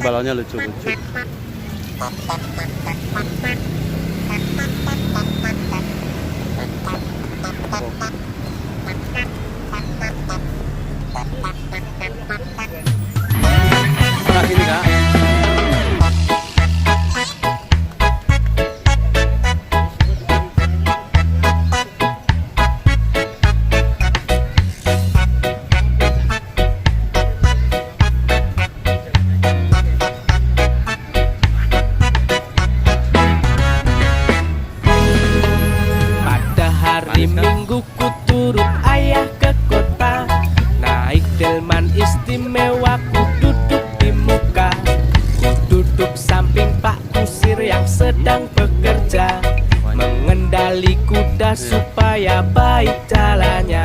Balonnya lucu-lucu. Nah, sini Kak. Hari Minggu ku turut ayah ke kota, naik delman istimewa, ku duduk di muka. Ku duduk samping Pak Kusir yang sedang bekerja, mengendali kuda supaya baik jalannya.